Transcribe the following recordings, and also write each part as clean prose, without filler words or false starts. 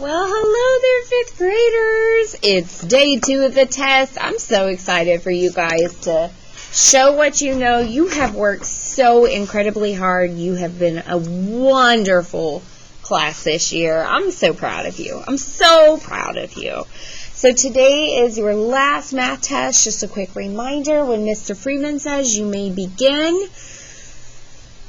Well, hello there, 5th graders. It's day 2 of the test. I'm so excited for you guys to show what you know. You have worked so incredibly hard. You have been a wonderful class this year. I'm so proud of you. I'm so proud of you. So today is your last math test. Just a quick reminder, when Mr. Freeman says you may begin,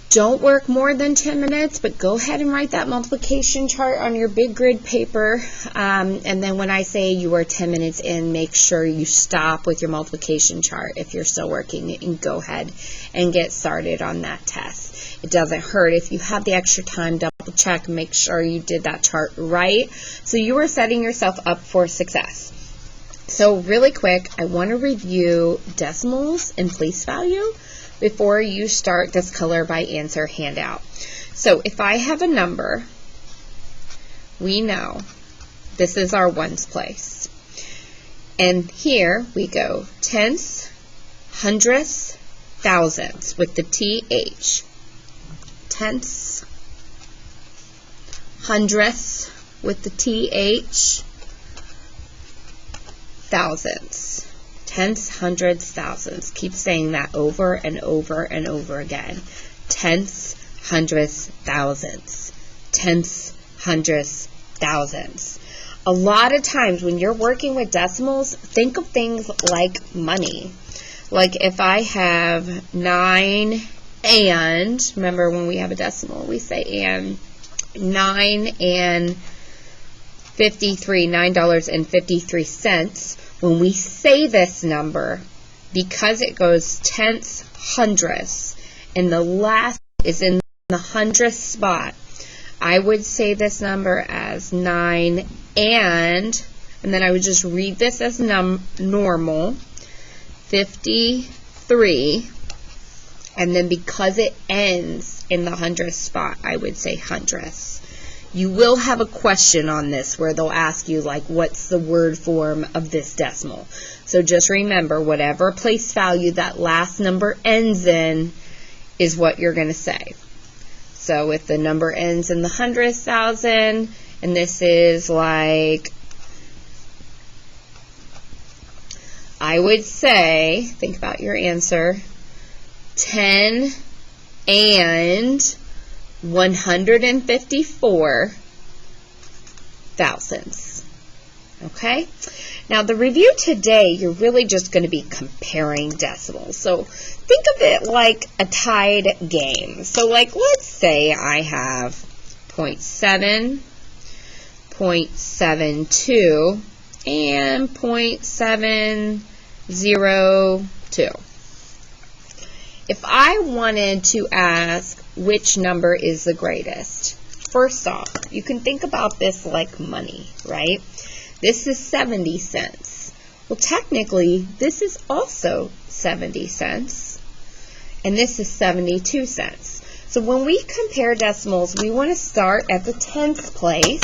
don't work more than 10 minutes, but go ahead and write that multiplication chart on your big grid paper. And then when I say you are 10 minutes in, make sure you stop with your multiplication chart if you're still working, and go ahead and get started on that test. It doesn't hurt if you have the extra time, double check, make sure you did that chart right. So you are setting yourself up for success. So really quick, I want to review decimals and place value before you start this color by answer handout. So if I have a number, we know this is our ones place. And here we go tenths, hundredths, thousandths with the TH. Tenths, hundredths with the TH, thousandths. Tenths, hundreds, thousands. Keep saying that over and over and over again. Tenths, hundredths, thousandths. Tenths, hundredths, thousandths. A lot of times when you're working with decimals, think of things like money. Like if I have 9 and, remember when we have a decimal, we say and, 9 and 53, $9.53. When we say this number, because it goes tenths, hundredths, and the last is in the hundredth spot, I would say this number as 9 and then I would just read this as normal, 53, and then because it ends in the hundredth spot, I would say hundredths. You will have a question on this where they'll ask you, like, what's the word form of this decimal? So just remember, whatever place value that last number ends in is what you're going to say. So if the number ends in the hundredth thousand, and this is like, I would say, think about your answer, 10 and 154 thousandths. Okay? Now the review today, you're really just going to be comparing decimals. So think of it like a tied game. So like let's say I have 0.7, 0.72, and 0.702. If I wanted to ask which number is the greatest, first off, you can think about this like money, right? This is 70 cents. Well, technically, this is also 70 cents, and this is 72 cents. So when we compare decimals, we want to start at the tenths place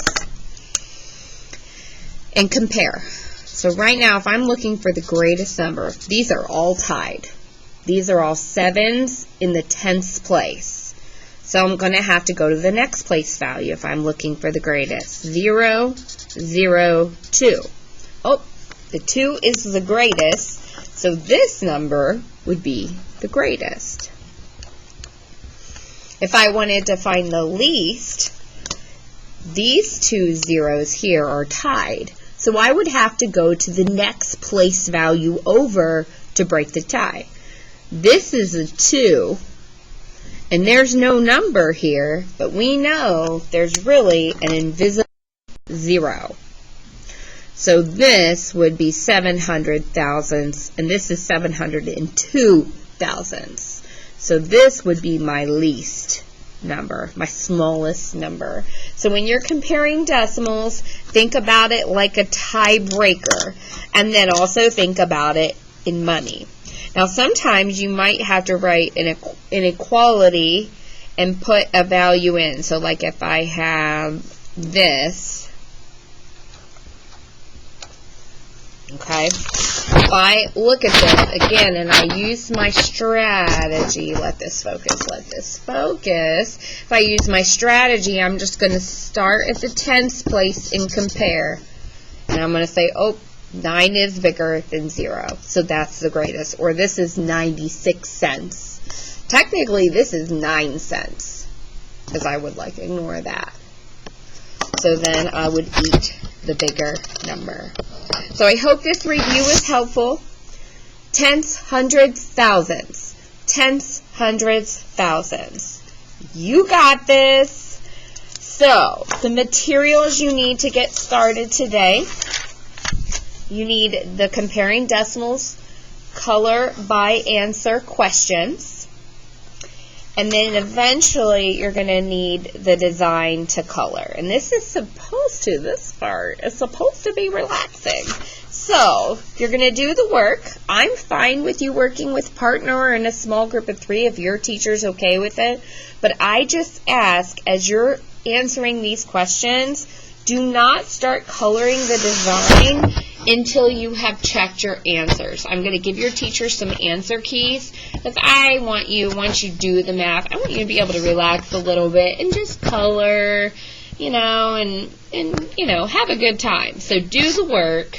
and compare. So right now, if I'm looking for the greatest number, these are all tied. These are all sevens in the tenths place. So I'm going to have to go to the next place value if I'm looking for the greatest. 0, 0, 2. Oh, the 2 is the greatest, so this number would be the greatest. If I wanted to find the least, these two zeros here are tied. So I would have to go to the next place value over to break the tie. This is a 2. And there's no number here, but we know there's really an invisible 0. So this would be 700 thousandths, and this is 702 thousandths. So this would be my least number, my smallest number. So when you're comparing decimals, think about it like a tiebreaker, and then also think about it in money. Now, sometimes you might have to write an inequality and put a value in. So, like if I have this, Okay? If I look at this again and I use my strategy, let this focus. If I use my strategy, I'm just going to start at the tens place and compare. And I'm going to say, oh, 9 is bigger than 0, so that's the greatest. Or this is 96 cents. Technically, this is 9 cents, because I would ignore that. So then I would eat the bigger number. So I hope this review was helpful. Tenths, hundreds, thousands. Tenths, hundreds, thousands. You got this. So, the materials you need to get started today. You need the comparing decimals, color by answer questions. And then eventually you're going to need the design to color. And this part is supposed to be relaxing. So, you're going to do the work. I'm fine with you working with partner or in a small group of 3 if your teacher's okay with it. But I just ask, as you're answering these questions, do not start coloring the design until you have checked your answers. I'm going to give your teacher some answer keys, because I want you, once you do the math, I want you to be able to relax a little bit and just color, and have a good time. So do the work.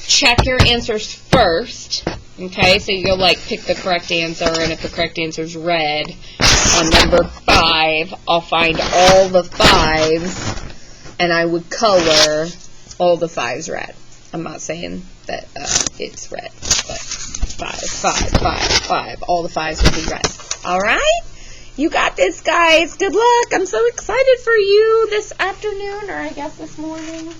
Check your answers first. Okay, so you'll pick the correct answer, and if the correct answer is red, on number 5, I'll find all the 5s, and I would color all the 5s red. I'm not saying that it's red, but 5. All the 5s will be red. All right? You got this, guys. Good luck. I'm so excited for you this afternoon, or I guess this morning.